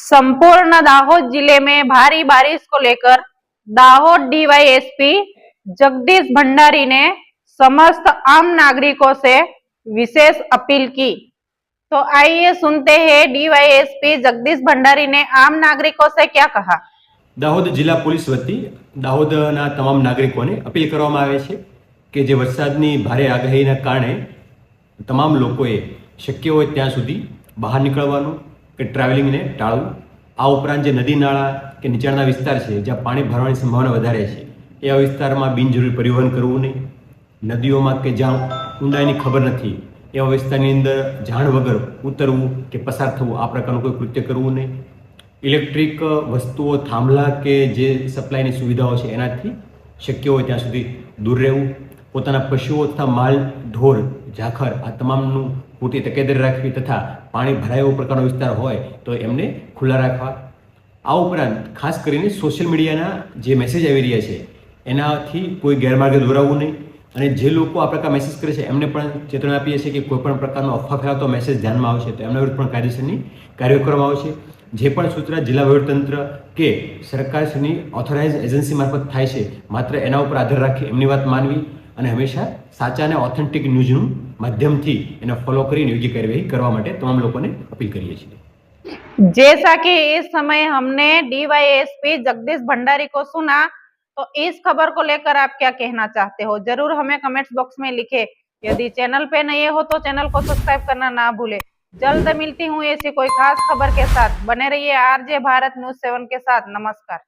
संपूर्ण दाहोद जिले में भारी बारिश को लेकर दाहोद डीवाईएसपी जगदीश भंडारी ने समस्त आम नागरिकों से विशेष अपील की। तो आइए सुनते हैं डीवाईएसपी जगदीश भंडारी ने आम नागरिकों से क्या कहा। दाहोद जिला पुलिस वती दाहोदना તમામ નાગરિકોને અપીલ કરવામાં આવે છે કે જે વરસાદની ભારે આગાહીના કારણે તમામ લોકોએ શક્ય હોય ત્યાં સુધી બહાર નીકળવાનું કે ટ્રાવેલિંગને ટાળવું। આ ઉપરાંત જે નદી નાળા કે નીચાણના વિસ્તાર છે જ્યાં પાણી ભરવાની સંભાવના વધારે છે એવા વિસ્તારમાં બિનજરૂરી પરિવહન કરવું નહીં। નદીઓમાં કે જ્યાં ઊંડાઈની ખબર નથી એવા વિસ્તારની અંદર જાણ વગર ઉતરવું કે પસાર થવું આ પ્રકારનું કોઈ કૃત્ય કરવું નહીં। ઇલેક્ટ્રિક વસ્તુઓ થાંભલા કે જે સપ્લાયની સુવિધાઓ છે એનાથી શક્ય હોય ત્યાં સુધી દૂર રહેવું। પોતાના પશુઓ તથા માલ ઢોર ઝાખર આ તમામનું પૂરતી તકેદારી રાખવી તથા પાણી ભરાય એવો પ્રકારનો વિસ્તાર હોય તો એમને ખુલ્લા રાખવા। આ ઉપરાંત ખાસ કરીને સોશિયલ મીડિયાના જે મેસેજ આવી રહ્યા છે એનાથી કોઈ ગેરમાર્ગે દોરાવવું નહીં અને જે લોકો આ પ્રકાર મેસેજ કરે છે એમને પણ ચેતવણી આપીએ છીએ કે કોઈ પણ પ્રકારનો અફવા ફેલાવતો મેસેજ ધ્યાનમાં આવશે તો એમના વિરુદ્ધ પણ કાયદેસરની કાર્યવાહી કરવામાં આવશે। જે પણ સૂચના જિલ્લા વહીવટીતંત્ર કે સરકારશ્રીની ઓથોરાઇઝ એજન્સી મારફત થાય છે માત્ર એના ઉપર આધાર રાખી એમની વાત માનવી અને હંમેશા સાચા અને ઓથેન્ટિક ન્યૂઝનું માધ્યમથી એને ફોલો કરીને યોગ્ય કાર્યવાહી કરવા માટે તમામ લોકોને અપીલ કરીએ છીએ। जैसा कि इस समय हमने डीवाईएसपी जगदीश भंडारी को सुना, तो इस खबर को लेकर आप क्या कहना चाहते हो जरूर हमें कमेंट्स बॉक्स में लिखे। यदि चैनल पे नए हो तो चैनल को सब्सक्राइब करना ना भूले। जल्द मिलती हूँ ऐसी कोई खास खबर के साथ। बने रहिए आरजे भारत न्यूज़ 7 के साथ। नमस्कार।